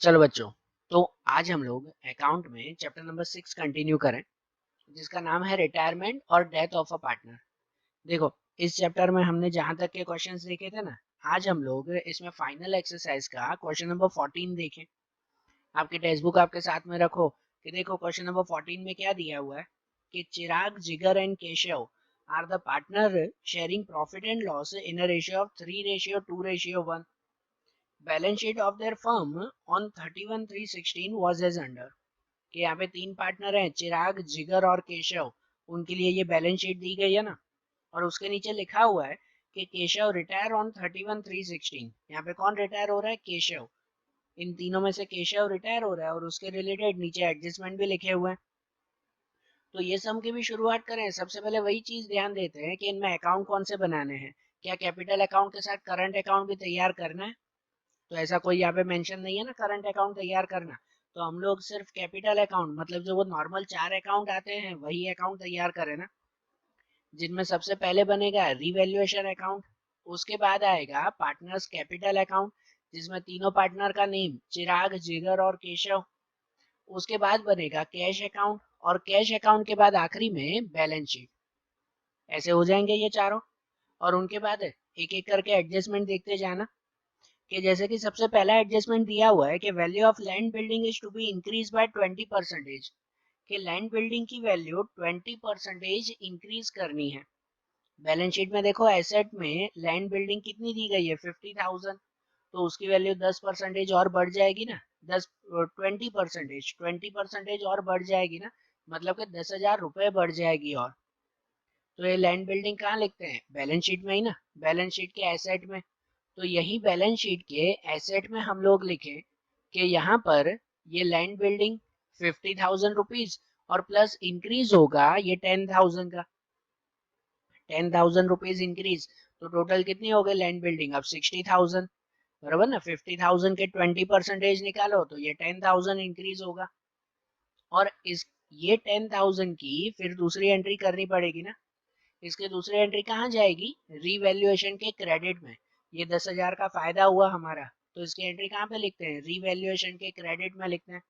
चलो बच्चों, तो आज हम लोग अकाउंट में चैप्टर नंबर 6 कंटिन्यू करें, जिसका नाम है रिटायरमेंट और डेथ ऑफ अ पार्टनर। देखो, इस चैप्टर में हमने जहां तक के क्वेश्चंस देखे थे ना, आज हम लोग इसमें फाइनल एक्सरसाइज का क्वेश्चन नंबर 14 देखें। आपकी टेक्स्ट बुक आपके साथ में रखो कि देखो क्वेश्चन नंबर 14 में क्या दिया हुआ है कि Chirag, Jigar and Keshav are the partner sharing profit and loss in a ratio of 3:2:1। Balance sheet of their firm on 31/3/16 was as under. कि यहाँ पे तीन पार्टनर हैं, चिराग, जिगर और केशव। उनके लिए ये बैलेंस शीट दी गई है ना, और उसके नीचे लिखा हुआ है कि केशव रिटायर ऑन 31/3/16। यहाँ पे कौन रिटायर हो रहा है? केशव। इन तीनों में से केशव रिटायर हो रहा है और उसके रिलेटेड नीचे एडजस्टमेंट भी लिखे हुए हैं। तो ये सम की भी शुरुआत करें। सबसे पहले वही चीज ध्यान देते हैं कि इनमें अकाउंट कौन से बनाने हैं। क्या कैपिटल अकाउंट के साथ करंट अकाउंट भी तैयार करना है? तो ऐसा कोई यहाँ पे मेंशन नहीं है ना करंट अकाउंट तैयार करना। तो हम लोग सिर्फ कैपिटल अकाउंट, मतलब जो वो नॉर्मल 4 अकाउंट आते हैं, वही अकाउंट तैयार करें ना, जिनमें सबसे पहले बनेगा रिवैल्यूएशन अकाउंट। उसके बाद आएगा पार्टनर्स कैपिटल अकाउंट, जिसमें तीनों पार्टनर का नेम चिराग, जिगर और केशव। उसके बाद बनेगा कैश अकाउंट, और कैश अकाउंट के बाद आखिरी में बैलेंस शीट। ऐसे हो जाएंगे ये चारों। और उनके बाद एक एक करके एडजस्टमेंट देखते जाना, कि जैसे कि सबसे पहला एडजस्टमेंट दिया हुआ है कि value of land building is to be increase by 20%। कि लैंड बिल्डिंग की वैल्यू 20% इंक्रीज करनी है। बैलेंस शीट में देखो एसेट में लैंड बिल्डिंग कितनी दी गई है? 50,000। तो उसकी वैल्यू 10% और बढ़ जाएगी ना। 20% और बढ़ जाएगी ना, मतलब कि 10,000 रुपए बढ़ जाएगी। और तो ये लैंड बिल्डिंग कहाँ लिखते हैं? बैलेंस शीट में ही ना, बैलेंस शीट के एसेट में। तो यही बैलेंस शीट के एसेट में हम लोग लिखें कि यहाँ पर ये लैंड बिल्डिंग 50,000 रुपीज और प्लस इंक्रीज होगा ये 10,000 का। 10,000 रुपीज इंक्रीज, तो टोटल कितनी हो गई लैंड बिल्डिंग? अब 60,000। बराबर ना, 50,000 के 20% निकालो तो ये 10,000 इंक्रीज होगा। और इस ये 10,000 की फिर दूसरी एंट्री करनी पड़ेगी ना। इसकी दूसरी एंट्री कहाँ जाएगी? रीवैल्यूएशन के क्रेडिट में। ये 10,000 का फायदा हुआ हमारा, तो इसकी एंट्री कहाँ पे लिखते हैं? रीवैल्यूएशन के क्रेडिट में लिखते हैं।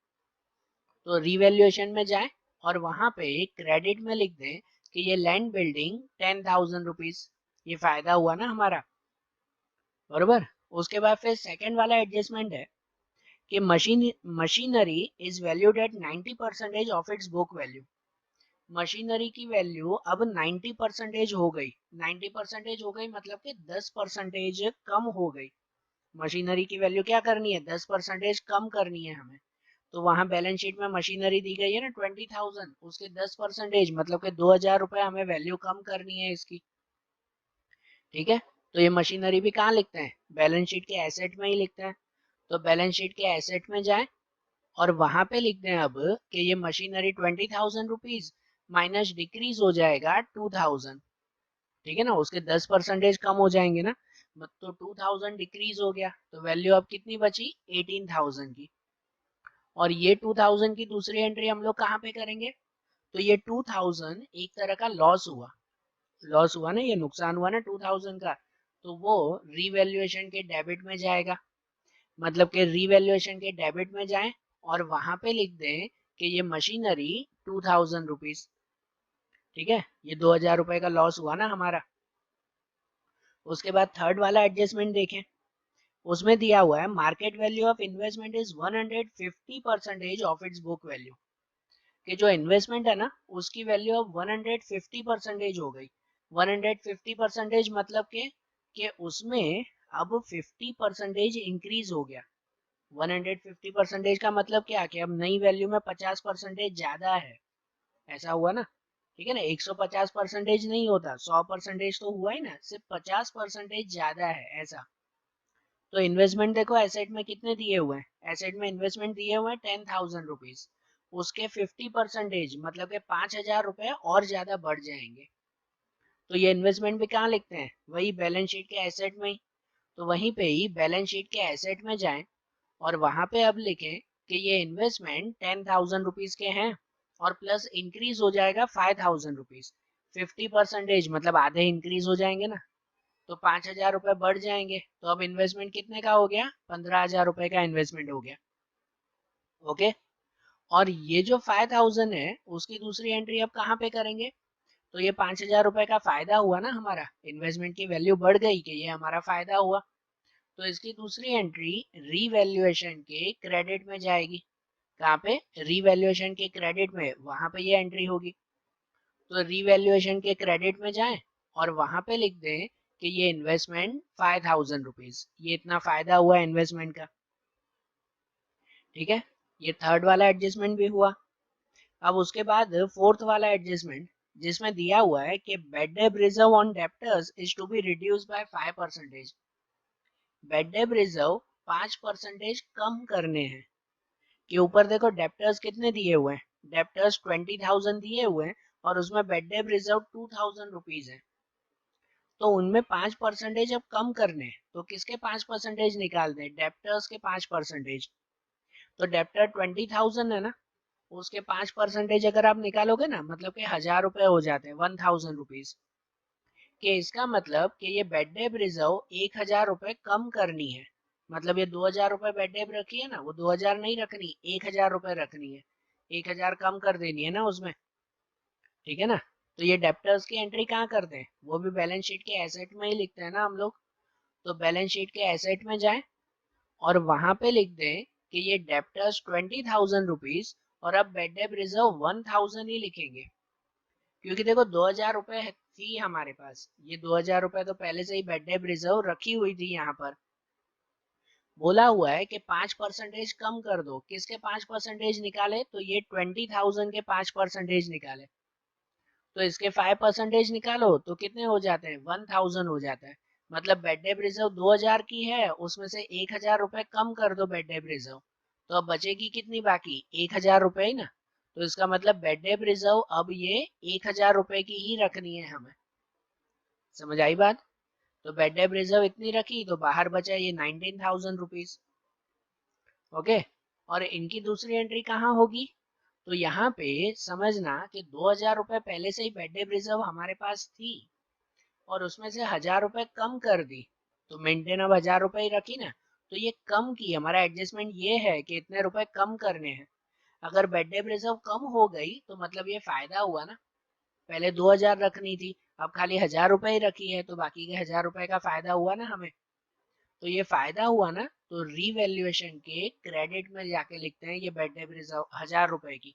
तो रीवैल्यूएशन में जाए और वहां पे क्रेडिट में लिख दें कि ये लैंड बिल्डिंग 10,000 रुपीज, ये फायदा हुआ ना हमारा। बरोबर। उसके बाद फिर सेकंड वाला एडजस्टमेंट है कि machinery is valued at 90% of its book value. Machinery की वैल्यू अब 90% हो गई। 90% हो गई मतलब कि 10% कम हो गई। मशीनरी की वैल्यू क्या करनी है? 10% कम करनी है हमें। तो वहां बैलेंस शीट में मशीनरी दी गई है ना 20,000, उसके 10% मतलब कि 2,000 रुपए हमें वैल्यू कम करनी है इसकी। ठीक है। तो ये मशीनरी भी कहाँ लिखते हैं? बैलेंस शीट के एसेट में ही लिखते हैं। तो बैलेंस शीट के एसेट में जाए और वहां पे लिखते हैं अब कि ये मशीनरी 20,000 रुपीज माइनस डिक्रीज हो जाएगा 2,000। ठीक है ना, उसके 10% कम हो जाएंगे ना। तो 2,000 डिक्रीज हो गया, तो वैल्यू अब कितनी बची? 18,000 की। और ये 2,000 की दूसरी एंट्री हम लोग कहाँ पे करेंगे? तो ये 2,000 एक तरह का लॉस हुआ। लॉस हुआ ना, ये नुकसान हुआ ना 2,000 का। तो वो रीवैल्यूएशन के डेबिट में जाएगा। मतलब कि रीवैल्यूएशन के डेबिट में जाए और वहां पे लिख दें कि ये मशीनरी 2,000 रुपीज। ठीक है, ये 2,000 रुपए का लॉस हुआ ना हमारा। उसके बाद थर्ड वाला एडजस्टमेंट देखें। उसमें दिया हुआ है market value of investment is 150% of its book value. कि जो इन्वेस्टमेंट है ना, उसकी वैल्यू अब 150% हो गई। 150% मतलब कि उसमें अब 50% इंक्रीज हो गया। 150% का मतलब क्या? कि अब नई वैल्यू में 50% ज्यादा है। ऐसा हुआ ना। ठीक है ना, 150% नहीं होता, 100% तो हुआ ही ना, सिर्फ 50% ज्यादा है ऐसा। तो इन्वेस्टमेंट देखो एसेट में कितने दिए हुए हैं? एसेट में इन्वेस्टमेंट दिए हुए हैं 10,000 रुपीज। उसके 50% मतलब के 5,000 रुपए और ज्यादा बढ़ जाएंगे। तो ये इन्वेस्टमेंट भी कहाँ लिखते हैं? वही बैलेंस शीट के एसेट में ही। तो वहीं पे ही बैलेंस शीट के एसेट में जाएं और वहां पे अब लिखें कि ये इन्वेस्टमेंट 10,000 रुपीज के हैं और प्लस इंक्रीज हो जाएगा 5,000 रुपीज। 50% मतलब आधे इंक्रीज हो जाएंगे ना। तो 5,000 रुपए बढ़ जाएंगे। तो अब इन्वेस्टमेंट कितने का हो गया? 15,000 रुपए का इन्वेस्टमेंट हो गया। ओके। और ये जो 5000 है उसकी दूसरी एंट्री अब कहाँ पे करेंगे? तो ये 5000 रुपए का फायदा हुआ ना, हमारा इन्वेस्टमेंट की वैल्यू बढ़ गई कि ये हमारा फायदा हुआ, तो इसकी दूसरी एंट्री रीवैल्यूएशन के क्रेडिट में जाएगी। कहाँ पे? रीवैल्यूएशन के क्रेडिट में, वहां पे ये एंट्री होगी। तो रीवैल्यूएशन के क्रेडिट में जाएं और वहां पे लिख दें कि ये इन्वेस्टमेंट 5000 रुपीज, ये इतना फायदा हुआ इन्वेस्टमेंट का। ठीक है, ये थर्ड वाला एडजस्टमेंट भी हुआ। अब उसके बाद फोर्थ वाला एडजस्टमेंट, जिसमें दिया हुआ है कि bad debt reserve on debtors is to be reduce by 5%। Bad debt reserve 5% कम करने हैं। कि ऊपर देखो डेप्टर्स कितने दिए हुए हैं, डेप्टर्स 20,000 दिए हुए हैं और उसमें बेड डेट रिजर्व 2000 रुपीज है। तो उनमें 5% अब कम करने हैं, तो किसके 5% निकाल दें? डेप्टर्स के 5%। तो डेप्टर 20,000 है ना, उसके 5% अगर आप निकालोगे ना, मतलब कि 1000 रुपए हो जाते हैं, 1000 रुपीज। कि इसका मतलब कि ये बेड डेट रिजर्व 1000 रुपए कम करनी है। मतलब ये 2000 रुपए बेड डेट रखी है ना, वो 2000 नहीं रखनी, 1000 रुपए रखनी है। 1000 कम कर देनी है ना उसमें। ठीक है ना? तो ये डेप्टर्स की एंट्री कहाँ करते हैं? वो भी बैलेंस शीट के एसेट में ही लिखते हैं ना हम लोग। तो बैलेंस शीट के एसेट में जाए और वहां पे लिख दें कि ये डेप्टर्स 20,000 रुपीज, और अब बेड डेट रिजर्व 1000 ही लिखेंगे। क्योंकि देखो 2000 रुपए थी हमारे पास, ये 2000 रुपए तो पहले से ही बेड डेट रिजर्व रखी हुई थी यहाँ पर। बोला हुआ है कि 5% कम कर दो। किसके 5% निकाले? तो ये 20,000 के 5% निकाले। तो इसके 5% निकालो तो कितने हो जाते हैं? 1000 हो जाता है। मतलब बेड डेट रिजर्व 2000 की है, उसमें से 1000 रुपए कम कर दो बेड डेट रिजर्व, तो अब बचेगी कितनी बाकी? 1000 रुपए ही ना। तो इसका मतलब बेड डेट रिजर्व अब ये 1000 रुपए की ही रखनी है हमें। समझ आई बात? तो बेड डेट रिजर्व इतनी रखी तो बाहर बचा ये 19,000 रुपीज। ओके। और इनकी दूसरी एंट्री कहाँ होगी? तो यहाँ पे समझना कि 2000 रुपए पहले से ही बेड डेट रिजर्व हमारे पास थी और उसमें से 1000 रुपए कम कर दी। तो मेंटेन अब 1000 रुपए ही रखी ना। तो ये कम की, हमारा एडजस्टमेंट ये है कि इतने रुपए कम करने हैं। अगर बेड डेट रिजर्व कम हो गई तो मतलब ये फायदा हुआ ना। पहले 2000 रखनी थी, अब खाली 1000 रुपए ही रखी है, तो बाकी के 1000 रुपए का फायदा हुआ ना हमें। तो ये फायदा हुआ ना, तो रीवैल्यूएशन के क्रेडिट में जाके लिखते हैं ये बेड डेट रिजर्व 1000 रुपए की,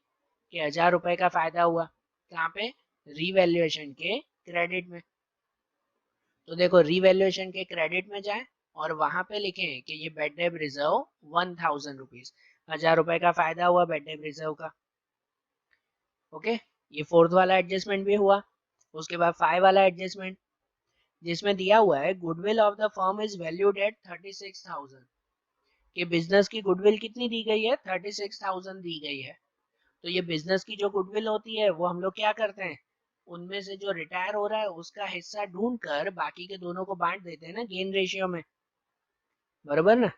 कि 1000 रुपए का फायदा हुआ। कहाँ पे? रीवैल्यूएशन के क्रेडिट में। तो देखो रीवैल्यूएशन के क्रेडिट में जाए और वहां पे लिखें कि ये बेड डेट रिजर्व 1000 रुपीज, 1000 रुपए का फायदा हुआ बेड डेट रिजर्व का। ओके। ये फोर्थ वाला एडजस्टमेंट भी हुआ। उसके बाद 5 वाला एडजस्टमेंट, जिसमें दिया हुआ है goodwill of the firm is valued at 36,000। कि बिजनेस की गुडविल कितनी दी गई है? 36,000 दी गई है। तो ये बिजनेस की जो गुडविल होती है वो हम लोग क्या करते हैं, उनमें से जो रिटायर हो रहा है उसका हिस्सा ढूंढ कर बाकी के दोनों को बांट देते हैं ना गेन रेशियो में। बरोबर ना?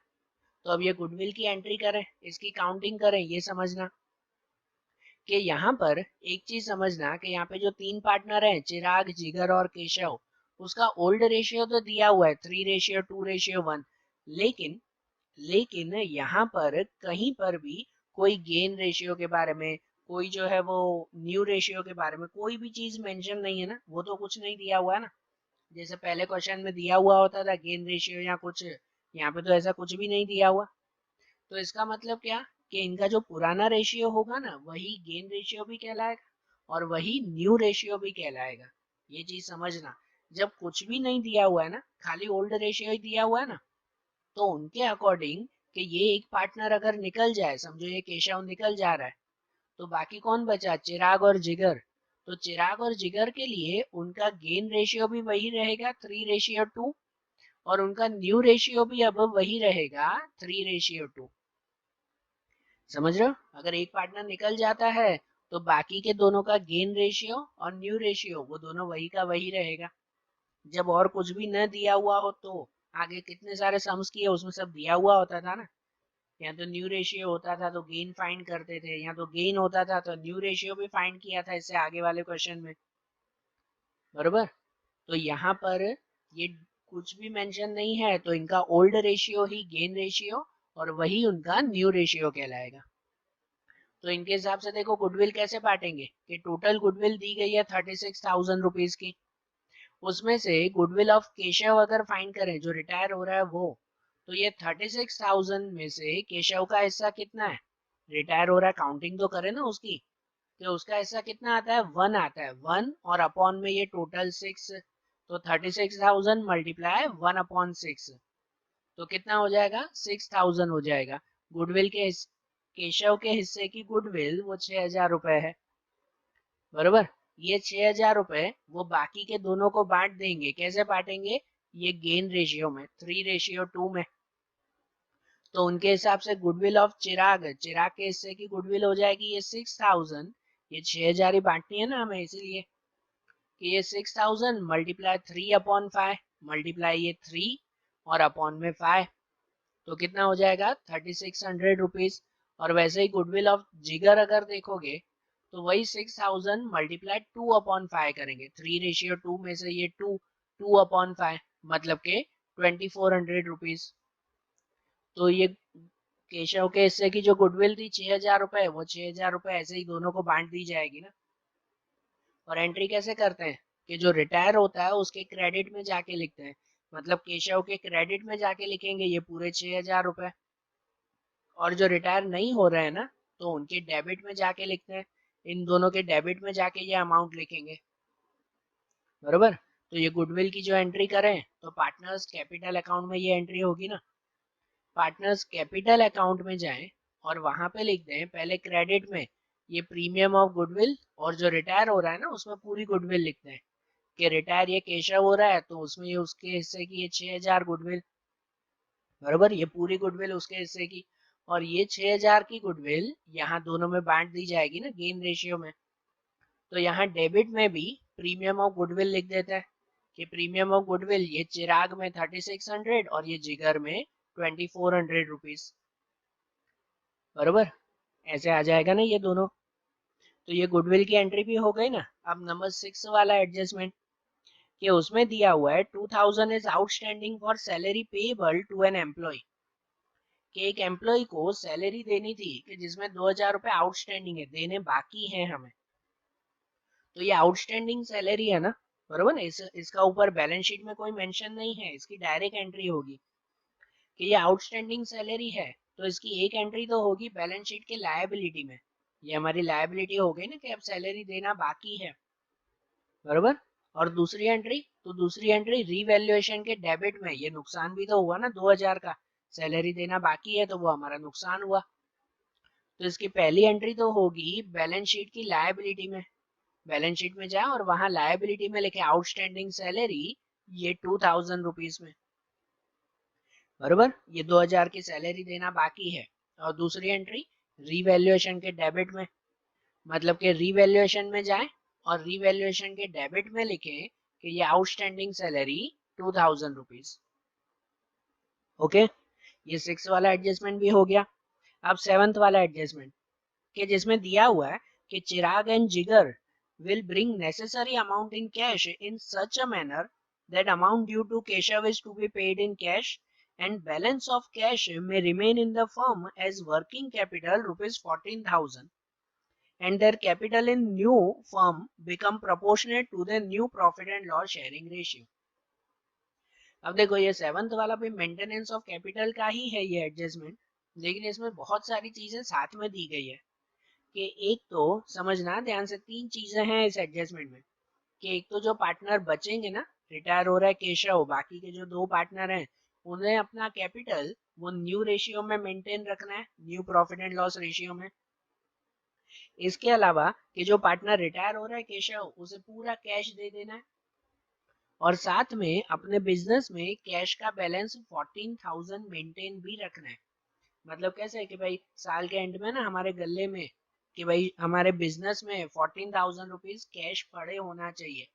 तो अब ये गुडविल की एंट्री करें, इसकी काउंटिंग करें, ये समझना कि यहाँ पर एक चीज समझना कि यहाँ पे जो 3 पार्टनर हैं, चिराग, जिगर और केशव, उसका ओल्ड रेशियो तो दिया हुआ है 3:2:1। लेकिन लेकिन यहाँ पर कहीं पर भी कोई गेन रेशियो के बारे में, कोई जो है वो न्यू रेशियो के बारे में कोई भी चीज मेंशन नहीं है ना, वो तो कुछ नहीं दिया हुआ है ना। जैसे पहले क्वेश्चन में दिया हुआ होता था गेन रेशियो या कुछ, यहाँ पे तो ऐसा कुछ भी नहीं दिया हुआ। तो इसका मतलब क्या? कि इनका जो पुराना रेशियो होगा ना, वही गेन रेशियो भी कहलाएगा और वही न्यू रेशियो भी कहलाएगा। ये चीज समझना। जब कुछ भी नहीं दिया हुआ है ना, खाली ओल्ड रेशियो ही दिया हुआ है ना, तो उनके अकॉर्डिंग कि ये एक पार्टनर अगर निकल जाए, समझो ये केशव निकल जा रहा है, तो बाकी कौन बचा? चिराग और जिगर। तो चिराग और जिगर के लिए उनका गेन रेशियो भी वही रहेगा 3:2, और उनका न्यू रेशियो भी अब वही रहेगा 3:2। समझ रहे हो? अगर एक पार्टनर निकल जाता है तो बाकी के दोनों का गेन रेशियो और न्यू रेशियो वो दोनों वही का वही रहेगा। जब और कुछ भी न दिया हुआ हो तो आगे कितने सारे सम्स किए उसमें सब दिया हुआ होता था ना। या तो न्यू रेशियो होता था तो गेन फाइंड करते थे, या तो गेन होता था तो न्यू रेशियो भी फाइंड किया था इससे आगे वाले क्वेश्चन में। बरोबर? तो यहाँ पर ये कुछ भी मेंशन नहीं है, तो इनका ओल्ड रेशियो ही गेन रेशियो और वही उनका न्यू रेशियो कहलाएगा। तो इनके हिसाब से देखो गुडविल कैसे बांटेंगे कि टोटल गुडविल दी गई है 36,000 रुपीज की, उसमें से गुडविल ऑफ केशव अगर फाइंड करें जो रिटायर हो रहा है वो, तो ये 36,000 में से केशव का हिस्सा कितना है, रिटायर हो रहा है काउंटिंग तो करें ना उसकी, तो उसका हिस्सा कितना आता है 1 आता है 1 और अपॉन में ये टोटल 6, तो 36,000 मल्टीप्लाई 1/6 तो कितना हो जाएगा 6,000 हो जाएगा। गुडविल के केशव के हिस्से की गुडविल वो 6,000 रुपए है, बरोबर। ये 6,000 रुपए वो बाकी के दोनों को बांट देंगे, कैसे बांटेंगे, ये गेन रेशियो में 3:2 में। तो उनके हिसाब से गुडविल ऑफ चिराग, चिराग के हिस्से की गुडविल हो जाएगी ये 6,000, ये 6,000 ही बांटनी है ना हमें, इसीलिए कि ये 6,000 मल्टीप्लाई 3/5 मल्टीप्लाई ये 3 और अपॉन में 5 तो कितना हो जाएगा 3600 रुपीज। और वैसे ही गुडविल ऑफ जिगर अगर देखोगे तो वही 6,000 मल्टीप्लाई 2/5 करेंगे, 3:2 में से ये 2/5 मतलब के 2400 रुपीज। तो ये केशव के हिस्से की जो गुडविल थी 6,000 रुपए, वो 6,000 रुपए ऐसे ही दोनों को बांट दी जाएगी ना। और एंट्री कैसे करते हैं कि जो रिटायर होता है उसके क्रेडिट में जाके लिखते हैं, मतलब केशव के क्रेडिट में जाके लिखेंगे ये पूरे 6,000 रुपए, और जो रिटायर नहीं हो रहे हैं ना तो उनके डेबिट में जाके लिखते हैं, इन दोनों के डेबिट में जाके ये अमाउंट लिखेंगे, बरोबर। तो ये गुडविल की जो एंट्री करें तो पार्टनर्स कैपिटल अकाउंट में ये एंट्री होगी ना, पार्टनर्स कैपिटल अकाउंट में जाएं और वहां पे लिख दें पहले क्रेडिट में ये प्रीमियम ऑफ गुडविल, और जो रिटायर हो रहा है ना उसमें पूरी गुडविल लिखते हैं कि रिटायर ये केशव हो रहा है तो उसमें ये उसके हिस्से की ये 6,000 गुडविल, बरोबर, ये पूरी गुडविल उसके हिस्से की, और ये 6,000 की गुडविल यहाँ दोनों में बांट दी जाएगी ना गेन रेशियो में। तो यहाँ डेबिट में भी प्रीमियम ऑफ गुडविल लिख देते हैं कि प्रीमियम ऑफ गुडविल ये चिराग में 3600 और ये जिगर में 2400 रुपीज, बरोबर। ऐसे आ जाएगा ना ये दोनों। तो ये गुडविल की एंट्री भी हो गई ना। अब नंबर 6 वाला एडजस्टमेंट कि उसमें दिया हुआ है 2,000 is outstanding for salary payable to an employee, कि एक एम्प्लॉय को सैलरी देनी थी कि जिसमें 2,000 रुपए आउटस्टैंडिंग है, देने बाकी है हमें। तो ये आउटस्टैंडिंग सैलरी है ना, बरोबर ना, इसका ऊपर बैलेंस शीट में कोई मेंशन नहीं है, इसकी डायरेक्ट एंट्री होगी कि ये आउटस्टैंडिंग सैलरी है, तो इसकी एक एंट्री तो होगी बैलेंस शीट के लायबिलिटी में, ये हमारी लायबिलिटी हो गई ना कि अब सैलरी देना बाकी है, बरोबर। और दूसरी एंट्री, तो दूसरी एंट्री रीवैल्यूएशन के डेबिट में, ये नुकसान भी तो हुआ ना 2,000 का, सैलरी देना बाकी है तो वो हमारा नुकसान हुआ। तो इसकी पहली एंट्री तो होगी बैलेंस शीट की लायबिलिटी में, बैलेंस शीट में जाए और वहां लायबिलिटी में लिखे आउटस्टैंडिंग सैलरी ये 2,000 रुपीज में, बरोबर, ये 2,000 की सैलरी देना बाकी है। और दूसरी एंट्री रीवैल्यूएशन के डेबिट में, मतलब कि रीवैल्यूएशन में जाए और रीवैल्यूएशन के डेबिट में लिखे कि ये आउटस्टैंडिंग सैलरी 2,000 रुपीज। ओके, ये 6 वाला एडजस्टमेंट भी हो गया। अब 7th वाला एडजस्टमेंट कि जिसमें दिया हुआ है कि चिराग एंड जिगर will bring necessary amount in cash in such a manner that amount due to Keshav is to be paid in cash and balance of cash may remain in the firm as working capital rupees 14,000 and their capital in new firm become proportionate to the new profit and loss sharing ratio। अब देखो ये 7th वाला भी maintenance of capital का ही है ये adjustment, लेकिन इसमें बहुत सारी चीजें साथ में दी गई है कि एक तो समझना ध्यान से, 3 चीजें हैं इस एडजस्टमेंट में कि एक तो जो पार्टनर बचेंगे ना, रिटायर हो रहा है केशव, बाकी के जो 2 पार्टनर हैं उन्हें अपना कैपिटल वो न्यू रेशियो में मेंटेन रखना है, new profit and loss ratio में। इसके अलावा कि जो पार्टनर रिटायर हो रहा है केशव उसे पूरा कैश दे देना है, और साथ में अपने बिजनेस में कैश का बैलेंस 14,000 मेंटेन भी रखना है। मतलब कैसे कि भाई साल के एंड में ना हमारे गले में कि भाई हमारे बिजनेस में 14,000 रुपीज कैश पड़े होना चाहिए,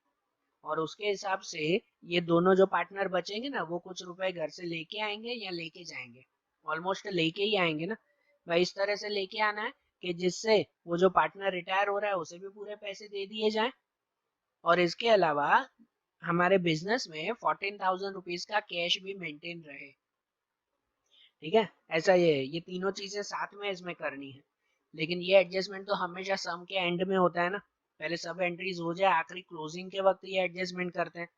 और उसके हिसाब से ये दोनों जो पार्टनर बचेंगे ना वो कुछ रुपए घर से लेके आएंगे या लेके जाएंगे, ऑलमोस्ट लेके ही आएंगे ना भाई, इस तरह से लेके आना है कि जिससे वो जो पार्टनर रिटायर हो रहा है उसे भी पूरे पैसे दे दिए जाएं, और इसके अलावा हमारे बिजनेस में 14,000 रुपीज का कैश भी मेंटेन रहे। ठीक है, ऐसा ये तीनों चीजें साथ में इसमें करनी है। लेकिन ये एडजस्टमेंट तो हमेशा सम के एंड में होता है ना, पहले सब एंट्रीज हो जाए, आखिरी क्लोजिंग के वक्त ये एडजस्टमेंट करते हैं।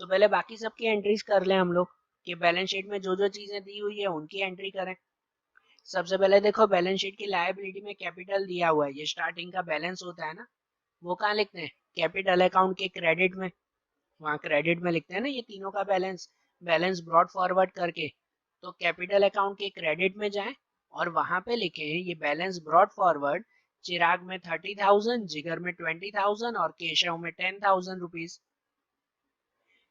तो पहले बाकी सबकी एंट्रीज कर लें हम लोग, कि बैलेंस शीट में जो जो चीजें दी हुई है उनकी एंट्री करें। सबसे पहले देखो बैलेंस शीट की लायबिलिटी में कैपिटल दिया हुआ है, ये स्टार्टिंग का बैलेंस होता है ना, वो कहाँ लिखते हैं, कैपिटल अकाउंट के क्रेडिट में, वहाँ क्रेडिट में लिखते हैं ना ये तीनों का बैलेंस, बैलेंस ब्रॉड फॉरवर्ड करके। तो कैपिटल अकाउंट के क्रेडिट में जाएं और वहां पे लिखे ये बैलेंस ब्रॉड फॉरवर्ड, चिराग में 30,000, जिगर में 20,000 और केशव में 10,000 रुपीज।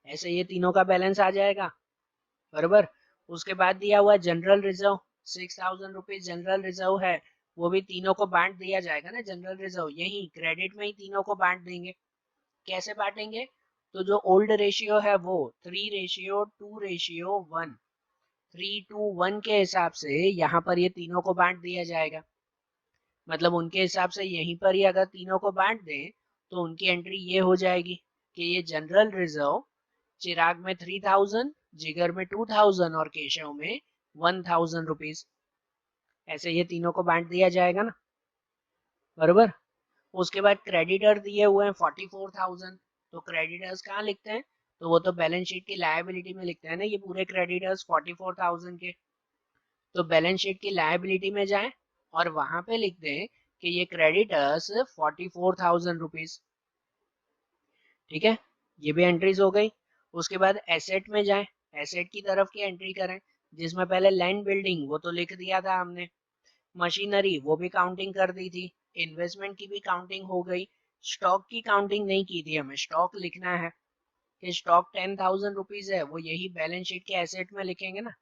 ऐसे ये तीनों का बैलेंस आ जाएगा, बराबर। उसके बाद दिया हुआ general reserve 6,000 rupees general reserve है, वो भी तीनों को बांट दिया जाएगा ना, जनरल रिजर्व यही क्रेडिट में ही तीनों को बांट देंगे। कैसे बांटेंगे, तो जो ओल्ड रेशियो है वो 3:2:1, 3:1 के हिसाब से यहाँ पर ये तीनों को बांट दिया जाएगा। मतलब उनके हिसाब से यहीं पर ही अगर तीनों को बांट दें तो उनकी एंट्री ये हो जाएगी कि ये जनरल रिजर्व चिराग में 3,000, जिगर में 2,000 और केशव में 1,000 रुपीज। ऐसे ये तीनों को बांट दिया जाएगा ना, बरोबर। उसके बाद क्रेडिटर दिए हुए हैं 44,000, तो क्रेडिटर्स कहाँ लिखते हैं, तो वो तो बैलेंस शीट की लायबिलिटी में लिखते हैं ना, ये पूरे क्रेडिटर्स 44,000 के। तो बैलेंस शीट की लायबिलिटी में जाएं और वहां पे लिख दें कि ये क्रेडिटर्स 44,000 रुपीज। ठीक है, ये भी एंट्रीज हो गई। उसके बाद एसेट में जाएं, एसेट की तरफ की एंट्री करें, जिसमें पहले लैंड बिल्डिंग वो तो लिख दिया था हमने, मशीनरी वो भी काउंटिंग कर दी थी, इन्वेस्टमेंट की भी काउंटिंग हो गई, स्टॉक की काउंटिंग नहीं की थी, हमें स्टॉक लिखना है कि स्टॉक 10,000 रुपीज है, वो यही बैलेंस शीट के एसेट में लिखेंगे ना।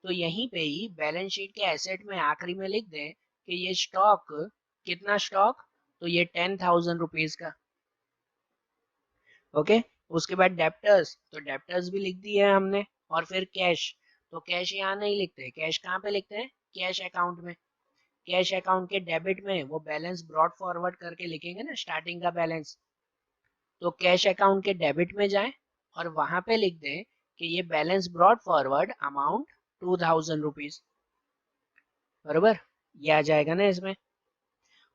तो यहीं पे ही बैलेंस शीट के एसेट में आखिरी में लिख दें कि ये स्टॉक, कितना स्टॉक, तो ये 10,000 रुपीज का। ओके। उसके बाद डेप्टर्स, तो डेप्टर्स भी लिख दिए हमने। और फिर कैश, तो कैश यहाँ नहीं लिखते, कैश कहाँ पे लिखते हैं, कैश अकाउंट में। कैश अकाउंट के डेबिट में वो बैलेंस ब्रॉड फॉरवर्ड करके लिखेंगे ना, स्टार्टिंग का बैलेंस। तो कैश अकाउंट के डेबिट में जाएं और वहां पे लिख दें कि ये balance brought forward amount 2,000 rupees, बरोबर। ये आ जाएगा ना इसमें।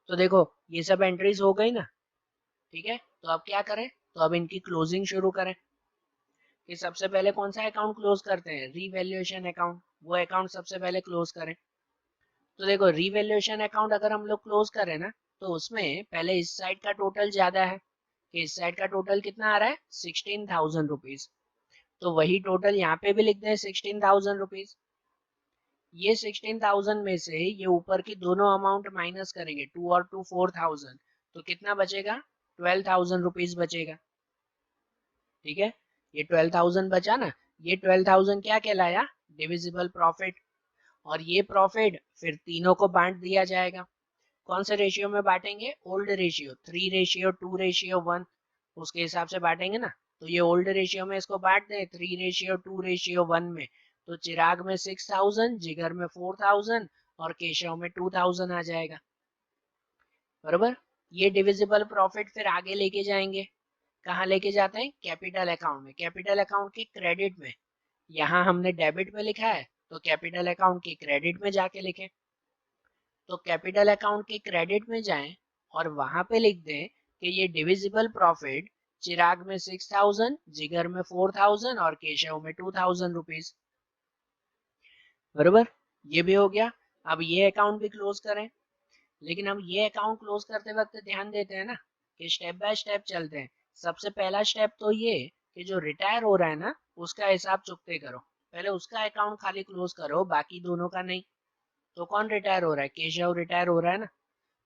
तो देखो ये सब एंट्रीज हो गई ना, ठीक है। तो अब क्या करें, तो अब इनकी क्लोजिंग शुरू करें। कि सबसे पहले कौन सा अकाउंट क्लोज करते हैं, रीवैल्यूएशन अकाउंट, वो अकाउंट सबसे पहले क्लोज करें। तो देखो रीवैल्यूएशन अकाउंट अगर हम लोग क्लोज करें ना, तो उसमें पहले इस साइड का टोटल ज्यादा है, कि इस साइड का टोटल कितना आ रहा है, 16,000 रुपीज। तो वही टोटल यहाँ पे भी लिख दें 16,000 रुपीज। ये 16,000 में से ये ऊपर की दोनों अमाउंट माइनस करेंगे, 2 और 2 4,000, तो कितना बचेगा, 12,000 रुपीज बचेगा। ठीक है, ये 12,000 बचा ना, ये 12,000 क्या कहलाया, डिविजिबल प्रॉफिट। और ये प्रॉफिट फिर तीनों को बांट दिया जाएगा। कौन से रेशियो में बांटेंगे, ओल्ड रेशियो, 3:2:1, उसके हिसाब से बांटेंगे ना। तो ये ओल्ड रेशियो में इसको बांट दें 3:2:1 में, तो चिराग में 6,000, जिगर में 4,000 और केशव में 2,000 आ जाएगा, बरोबर। ये डिविजिबल प्रॉफिट फिर आगे लेके जाएंगे, कहाँ लेके जाते हैं, कैपिटल अकाउंट में, कैपिटल अकाउंट के क्रेडिट में। यहाँ हमने डेबिट में लिखा है, तो कैपिटल अकाउंट के क्रेडिट में जाके लिखें। तो कैपिटल अकाउंट के क्रेडिट में जाएं और वहां पे लिख दें कि ये डिविजिबल प्रॉफिट चिराग में 6,000, जिगर में 4,000 और केशव में 2,000 रुपीज, बरोबर। ये भी हो गया। अब ये अकाउंट भी क्लोज करें। लेकिन हम ये अकाउंट क्लोज करते वक्त ध्यान देते हैं ना कि स्टेप बाय स्टेप चलते हैं। सबसे पहला स्टेप तो ये कि जो रिटायर हो रहा है ना उसका हिसाब चुकते करो, पहले उसका अकाउंट खाली क्लोज करो, बाकी दोनों का नहीं। तो कौन रिटायर हो रहा है, केशव रिटायर हो रहा है ना,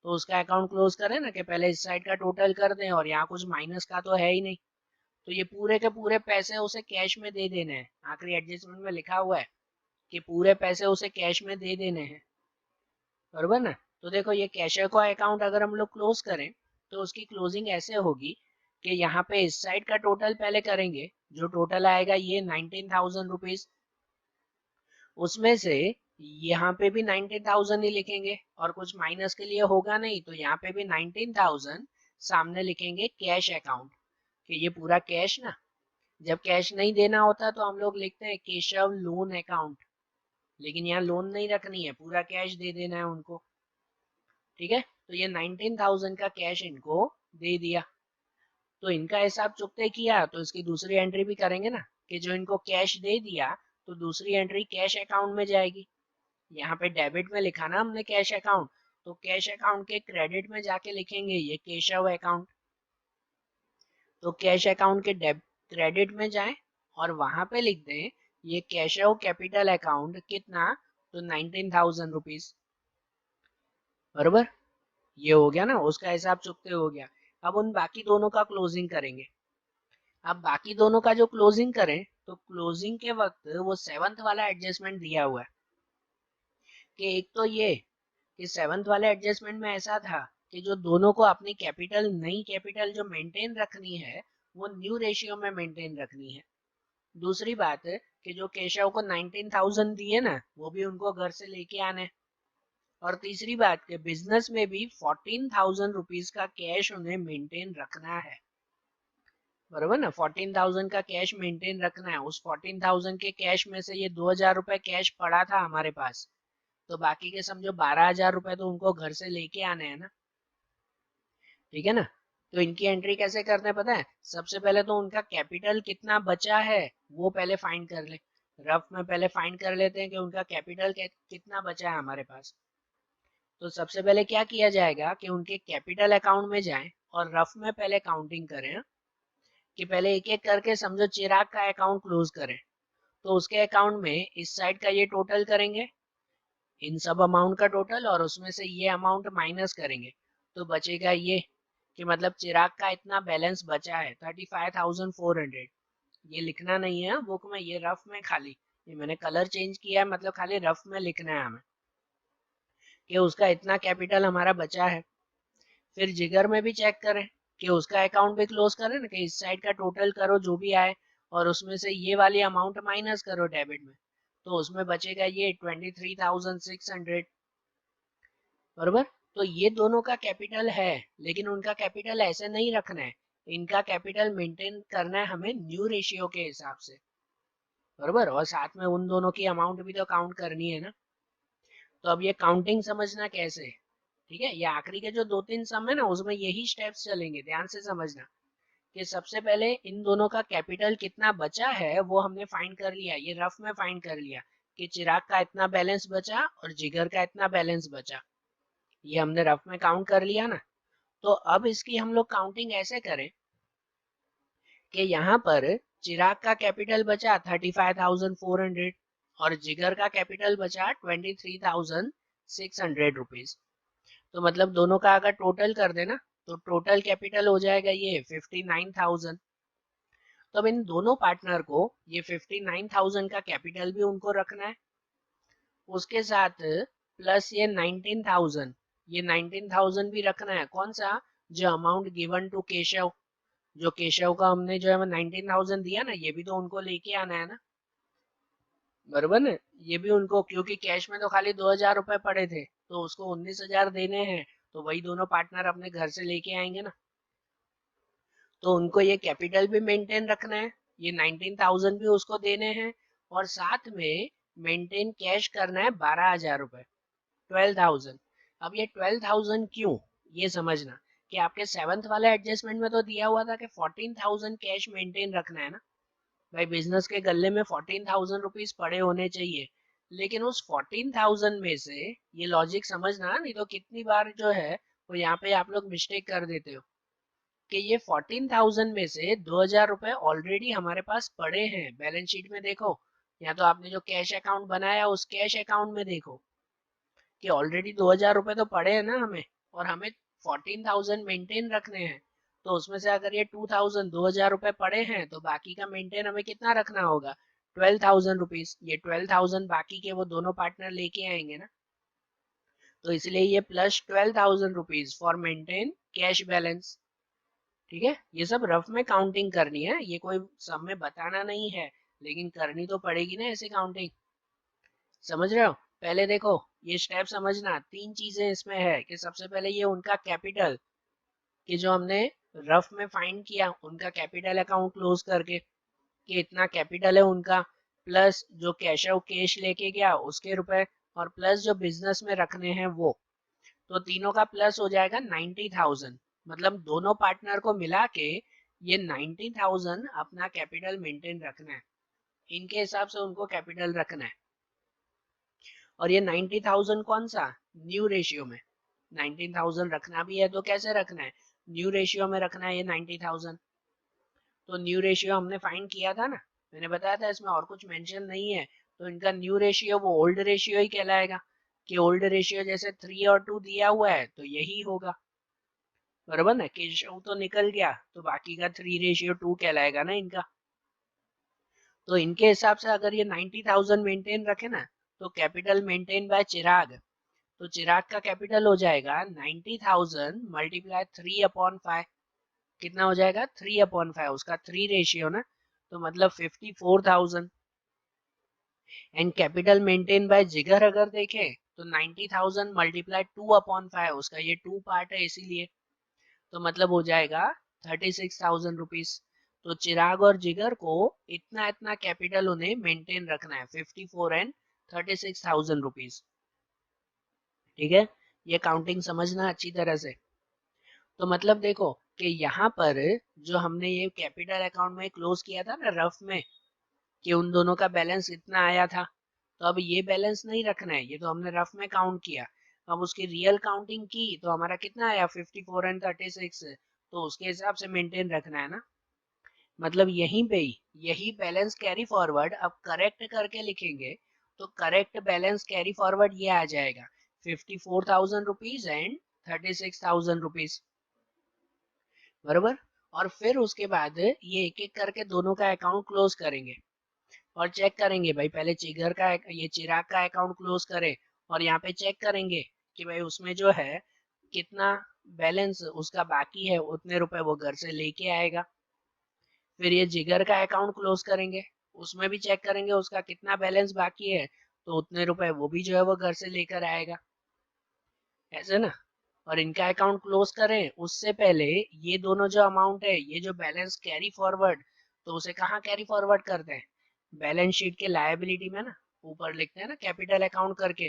तो उसका अकाउंट क्लोज करें ना, कि पहले इस साइड का टोटल कर दें और यहाँ कुछ माइनस का तो है ही नहीं, तो ये पूरे के पूरे पैसे उसे कैश में दे देने हैं। आखिरी एडजस्टमेंट में लिखा हुआ है कि पूरे पैसे उसे कैश में दे देने हैं, बरोबर ना। तो देखो ये कैशियर का अकाउंट अगर हम लोग क्लोज करें तो उसकी क्लोजिंग ऐसे होगी कि यहाँ पे इस साइड का टोटल पहले करेंगे, जो टोटल आएगा ये 19,000 रुपीज, उसमें से यहाँ पे भी 19,000 ही लिखेंगे और कुछ माइनस के लिए होगा नहीं, तो यहाँ पे भी 19,000 सामने लिखेंगे कैश अकाउंट, कि ये पूरा कैश ना। जब कैश नहीं देना होता तो हम लोग लिखते हैं केशव लोन अकाउंट, लेकिन यहाँ लोन नहीं रखनी है, पूरा कैश दे देना है उनको। ठीक है, तो ये 19,000 का कैश इनको दे दिया, तो इनका हिसाब चुकते किया तो इसकी दूसरी एंट्री भी करेंगे ना, कि जो इनको कैश दे दिया तो दूसरी एंट्री कैश अकाउंट में जाएगी। यहाँ पे डेबिट में लिखा ना हमने कैश अकाउंट, तो कैश अकाउंट के क्रेडिट में जाके लिखेंगे ये केशव अकाउंट, तो कैश अकाउंट के क्रेडिट में जाए और वहां पे लिख दें ये केशव कैपिटल अकाउंट कितना, तो 19,000 रुपीज, बरोबर। ये हो गया ना, उसका हिसाब चुकते हो गया। अब उन बाकी दोनों का क्लोजिंग करेंगे। अब बाकी दोनों का जो क्लोजिंग करें, तो क्लोजिंग के वक्त वो सेवंथ वाला एडजस्टमेंट दिया हुआ है, कि एक तो ये कि सेवंथ वाले एडजस्टमेंट में ऐसा था कि जो दोनों को अपनी कैपिटल, नई कैपिटल जो मेंटेन रखनी है वो न्यू रेशियो में मेंटेन रखनी है। दूसरी बात है कि जो केशव को 19,000 दिए ना, वो भी उनको घर से लेके आने। और तीसरी बात कि बिजनेस में भी 14,000 रुपीज का कैश उन्हें मेंटेन रखना है, बराबर ना। 14,000 का कैश मेंटेन रखना है। उस 14,000 के कैश में से ये 2,000 रुपए कैश पड़ा था हमारे पास, तो बाकी के समझो 12,000 रुपए तो उनको घर से लेके आने हैं ना, ठीक है ना। तो इनकी एंट्री कैसे करते हैं पता है, सबसे पहले तो उनका कैपिटल कितना बचा है वो पहले फाइंड कर ले। रफ में पहले फाइंड कर लेते हैं कि उनका कैपिटल कितना बचा है हमारे पास। तो सबसे पहले क्या किया जाएगा कि उनके कैपिटल अकाउंट में जाएं और रफ में पहले काउंटिंग करें, कि पहले एक एक करके समझो चिराग का अकाउंट क्लोज करें, तो उसके अकाउंट में इस साइड का ये टोटल करेंगे, इन सब अमाउंट का टोटल, और उसमें से ये अमाउंट माइनस करेंगे, तो बचेगा ये, कि मतलब चिराग का इतना बैलेंस बचा है 35,400। ये लिखना नहीं है बुक में, ये रफ में खाली, ये मैंने कलर चेंज किया है, मतलब खाली रफ में लिखना है हमें कि उसका इतना कैपिटल हमारा बचा है। फिर जिगर में भी चेक करें कि उसका अकाउंट भी क्लोज करें ना, कि इस साइड का टोटल करो जो भी आए, और उसमें से ये वाली अमाउंट माइनस करो डेबिट में, तो उसमें बचेगा ये 23,600, बरोबर। तो ये दोनों का कैपिटल है, लेकिन उनका कैपिटल ऐसे नहीं रखना है, इनका कैपिटल मेंटेन करना है हमें न्यू रेशियो के हिसाब से, बरोबर। और साथ में उन दोनों की अमाउंट भी तो काउंट करनी है ना। तो अब ये काउंटिंग समझना कैसे, ठीक है, ये आखिरी के जो 2-3 सम है ना उसमें यही स्टेप्स चलेंगे, ध्यान से समझना। कि सबसे पहले इन दोनों का कैपिटल कितना बचा है वो हमने फाइंड कर लिया, ये रफ में फाइंड कर लिया कि चिराग का इतना बैलेंस बचा और जिगर का इतना बैलेंस बचा, ये हमने रफ में काउंट कर लिया ना। तो अब इसकी हम लोग काउंटिंग ऐसे करें कि यहाँ पर चिराग का कैपिटल बचा 35,400 और जिगर का कैपिटल बचा 23,600 रुपीज। तो मतलब दोनों का अगर टोटल कर देना तो टोटल कैपिटल हो जाएगा ये 59,000। तो अब इन दोनों पार्टनर को ये 59,000 का कैपिटल भी उनको रखना है, उसके साथ प्लस ये 19,000, ये 19,000 भी रखना है। कौन सा, जो अमाउंट गिवन टू केशव, जो केशव का हमने जो है 19,000 दिया ना, ये भी तो उनको लेके आना है ना, बराबर ना। ये भी उनको, क्योंकि कैश में तो खाली 2,000 रुपए पड़े थे, तो उसको 19,000 देने हैं, तो वही दोनों पार्टनर अपने घर से लेके आएंगे ना। तो उनको ये कैपिटल भी मेंटेन रखना है, ये 19,000 भी उसको देने हैं, और साथ में मेंटेन कैश करना है 12,000 रुपए, 12,000। अब ये 12,000 क्यों, ये समझना कि आपके सेवंथ वाले एडजस्टमेंट में तो दिया हुआ था कि 14,000 कैश मेंटेन रखना है ना, भाई बिजनेस के गले में 14,000 रुपीज पड़े होने चाहिए। लेकिन उस 14,000 में से, ये लॉजिक समझना, नहीं तो कितनी बार जो है वो यहाँ पे आप लोग मिस्टेक कर देते हो, कि ये 14,000 में से 2,000 रुपए ऑलरेडी हमारे पास पड़े हैं बैलेंस शीट में, देखो, या तो आपने जो कैश अकाउंट बनाया उस कैश अकाउंट में देखो कि ऑलरेडी 2,000 रुपए तो पड़े हैं ना हमें, और हमें 14,000 मेंटेन रखने हैं। तो उसमें से अगर ये 2,000 रुपए पड़े हैं तो बाकी का मेंटेन हमें कितना रखना होगा, 12,000 रुपीज। ये 12,000 बाकी के वो दोनों पार्टनर लेके आएंगे ना, तो इसलिए ये plus 12,000 rupees for maintain cash balance, ठीक है। ये सब रफ में काउंटिंग करनी है, ये कोई सब में बताना नहीं है, लेकिन करनी तो पड़ेगी ना ऐसे काउंटिंग, समझ रहे हो। पहले देखो, ये स्टेप समझना, 3 चीजें इसमें है कि सबसे पहले ये उनका कैपिटल, कि जो हमने रफ में फाइंड किया उनका कैपिटल अकाउंट क्लोज करके, कि इतना कैपिटल है उनका, प्लस जो कैश लेके गया उसके रुपए, और प्लस जो बिजनेस में रखने हैं वो। तो तीनों का प्लस हो जाएगा 90,000, मतलब दोनों पार्टनर को मिला के ये 90,000 अपना कैपिटल मेंटेन रखना है, इनके हिसाब से उनको कैपिटल रखना है। और ये 90,000 कौन सा, न्यू रेशियो में 19,000 रखना भी है तो कैसे रखना है, न्यू रेशियो में रखना है ये 90,000। तो न्यू रेशियो हमने फाइंड किया था ना, मैंने बताया था इसमें और कुछ मेंशन नहीं है, तो इनका न्यू रेशियो वो ओल्ड रेशियो ही कहलाएगा, कि ओल्ड रेशियो जैसे 3 और 2 दिया हुआ है तो यही होगा, बराबर ना, केशव तो निकल गया तो बाकी का 3:2 कहलाएगा ना इनका। तो इनके हिसाब से अगर ये 90,000 मेंटेन रखे ना, तो कैपिटल मेंटेन बाय चिराग, तो चिराग का कैपिटल हो जाएगा 90,000 मल्टीप्लाई 3/5, कितना हो जाएगा 3/5, उसका 3 रेशियो ना, तो मतलब 54,000। एंड कैपिटल मेंटेन बाय जिगर अगर देखें तो 90,000 मल्टीप्लाई 2/5, उसका ये 2 पार्ट है इसीलिए, तो मतलब हो जाएगा 36,000 रुपीज। तो चिराग और जिगर को इतना इतना कैपिटल उन्हें मेंटेन रखना है, 54 एंड 36,000 रुपीज। ठीक है, ये काउंटिंग समझना अच्छी तरह से। तो मतलब देखो कि यहाँ पर जो हमने ये कैपिटल अकाउंट में क्लोज किया था ना रफ में, कि उन दोनों का बैलेंस इतना आया था, तो अब ये बैलेंस नहीं रखना है, ये तो हमने रफ में काउंट किया। अब उसकी रियल काउंटिंग की तो हमारा कितना आया 54 एंड 36, तो उसके हिसाब से मेंटेन रखना है ना, मतलब यहीं पे ही यही बैलेंस कैरी फॉरवर्ड अब करेक्ट करके लिखेंगे, तो करेक्ट बैलेंस कैरी फॉरवर्ड ये आ जाएगा 54,000 रुपीज एंड 36,000 रुपीज, बराबर। और फिर उसके बाद ये एक एक करके दोनों का अकाउंट क्लोज करेंगे और चेक करेंगे भाई, पहले चिगर का ये चिराग का अकाउंट क्लोज करें और यहाँ पे चेक करेंगे कि भाई उसमें जो है कितना बैलेंस उसका बाकी है, उतने रुपए वो घर से लेके आएगा। फिर ये जिगर का अकाउंट क्लोज करेंगे, उसमें भी चेक करेंगे उसका कितना बैलेंस बाकी है, तो उतने रुपए वो भी जो है वो घर से लेकर आएगा, ऐसे ना। और इनका अकाउंट क्लोज करें उससे पहले ये दोनों जो अमाउंट है, ये जो बैलेंस कैरी फॉरवर्ड, तो उसे कहाँ कैरी फॉरवर्ड करते हैं, बैलेंस शीट के लायबिलिटी में ना, ऊपर लिखते हैं ना कैपिटल अकाउंट करके,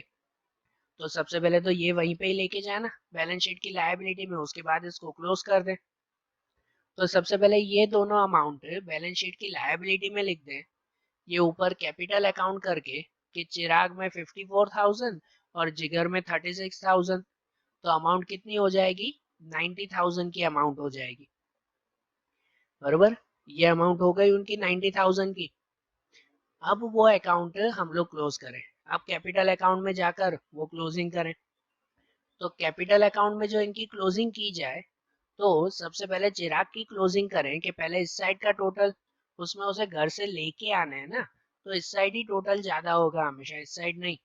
तो सबसे पहले तो ये वहीं पे ही लेके जाना बैलेंस शीट की लायबिलिटी में, उसके बाद इसको क्लोज कर दें। तो सबसे पहले ये दोनों अमाउंट बैलेंस शीट की लायबिलिटी में लिख दें, ये ऊपर कैपिटल अकाउंट करके कि चिराग में 54,000 और जिगर में 36,000, तो अमाउंट कितनी हो जाएगी 90,000 की अमाउंट हो जाएगी, बरोबर। ये अमाउंट हो गई उनकी 90,000 की। अब वो अकाउंट हम लोग क्लोज करें, अब कैपिटल अकाउंट में जाकर वो क्लोजिंग करें। तो कैपिटल अकाउंट में जो इनकी क्लोजिंग की जाए, तो सबसे पहले चिराग की क्लोजिंग करें कि पहले इस साइड का टोटल, उसमें उसे घर से लेके आना है ना, तो इस साइड ही टोटल ज्यादा होगा हमेशा, इस साइड नहीं।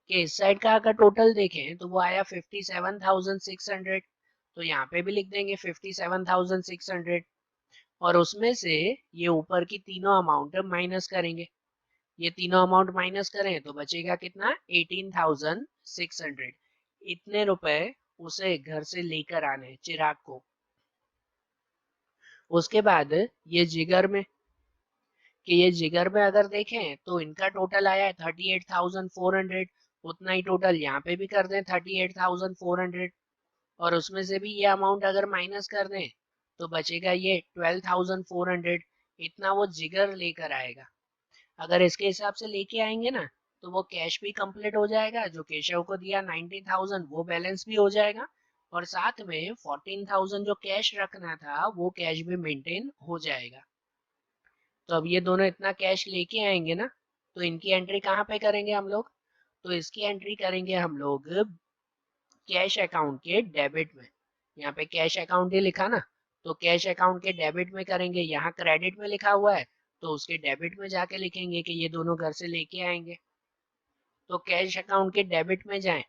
कि इस साइड का अगर टोटल देखें तो वो आया 57,600, तो यहाँ पे भी लिख देंगे 57,600, और उसमें से ये ऊपर की तीनों अमाउंट माइनस करेंगे, ये तीनों अमाउंट माइनस करें तो बचेगा कितना 18,600, इतने रुपए उसे घर से लेकर आने चिराग को। उसके बाद ये जिगर में, कि ये जिगर में अगर देखें तो इनका टोटल आया है 38,400, उतना ही टोटल यहाँ पे भी कर दें 38,400, और उसमें से भी ये अमाउंट अगर माइनस कर दें तो बचेगा ये 12,400, इतना वो जिगर लेकर आएगा। अगर इसके हिसाब से लेके आएंगे ना, तो वो कैश भी कंप्लीट हो जाएगा, जो केशव को दिया 90,000 वो बैलेंस भी हो जाएगा, और साथ में 14,000 जो कैश रखना था वो कैश भी मेंटेन हो जाएगा। तो अब ये दोनों इतना कैश लेके आएंगे ना, तो इनकी एंट्री कहाँ पे करेंगे हम लोग, तो इसकी एंट्री करेंगे हम लोग कैश अकाउंट के डेबिट में। यहाँ पे कैश अकाउंट ही लिखा ना, तो कैश अकाउंट के डेबिट में करेंगे, यहाँ क्रेडिट में लिखा हुआ है तो उसके डेबिट में जाके लिखेंगे कि ये दोनों घर से लेके आएंगे। तो कैश अकाउंट के डेबिट में जाएं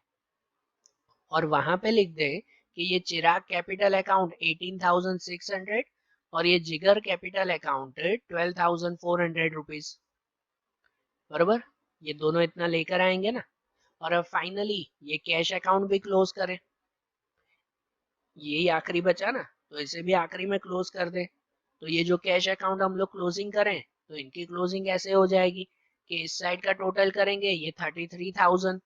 और वहां पे लिख दें कि ये चिराग कैपिटल अकाउंट 18,600 और ये जिगर कैपिटल अकाउंट 12,400 रुपीज, बरोबर। ये दोनों इतना लेकर आएंगे ना, और अब फाइनली ये कैश अकाउंट भी क्लोज करें, यही आखिरी बचा ना, तो इसे भी आखिरी में क्लोज कर दें। तो ये जो कैश अकाउंट हम लोग क्लोजिंग करें, तो इनकी क्लोजिंग ऐसे हो जाएगी कि इस साइड का टोटल करेंगे ये 33,000,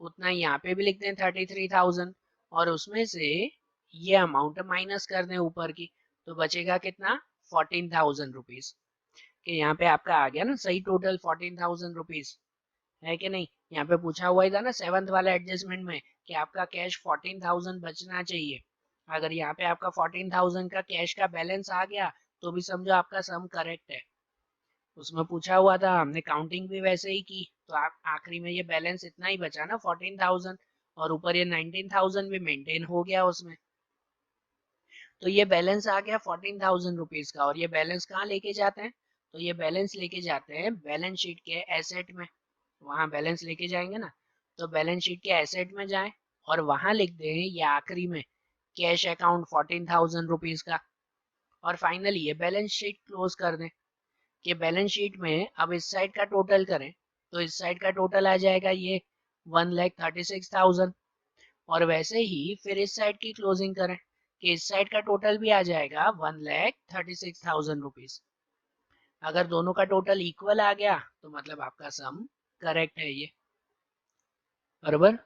उतना यहाँ पे भी लिख दें 33,000 और उसमें से ये अमाउंट माइनस कर दें ऊपर की, तो बचेगा कितना 14,000 रुपीज। कि यहाँ पे आपका आ गया ना सही टोटल 14,000 रुपीज, है कि नहीं। यहाँ पे पूछा हुआ ही था ना 7th वाला एडजस्टमेंट में कि आपका कैश 14,000 बचना चाहिए। अगर यहाँ पे आपका 14,000 का कैश का बैलेंस आ गया तो भी समझो आपका सम करेक्ट है। उसमें पूछा हुआ था, हमने काउंटिंग भी वैसे ही की, तो आप आखिरी में ये बैलेंस इतना ही बचा ना 14,000, और ऊपर ये 19,000 भी मेंटेन हो गया उसमें। तो ये बैलेंस आ गया 14,000 रुपीज का, और ये बैलेंस कहाँ लेके जाते हैं, तो ये बैलेंस लेके जाते हैं बैलेंस शीट के एसेट में। वहां बैलेंस लेके जाएंगे ना, तो बैलेंस शीट के एसेट में जाएं और वहां लिख दें ये आखिरी में कैश अकाउंट 14,000 रुपीज का, और फाइनली ये बैलेंस शीट क्लोज कर दें। कि बैलेंस शीट में अब इस साइड का टोटल करें तो इस साइड का टोटल आ जाएगा ये 1,36,000, और वैसे ही फिर इस साइड की क्लोजिंग करें कि इस साइड का टोटल भी आ जाएगा 1,36,000 रुपीज। अगर दोनों का टोटल इक्वल आ गया तो मतलब आपका सम करेक्ट है ये। बराबर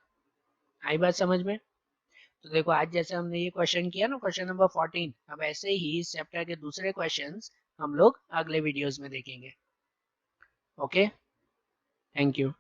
आई बात समझ में। तो देखो आज जैसे हमने ये क्वेश्चन किया ना क्वेश्चन नंबर 14, अब ऐसे ही इस चैप्टर के दूसरे क्वेश्चंस हम लोग अगले वीडियोस में देखेंगे। Okay, thank you.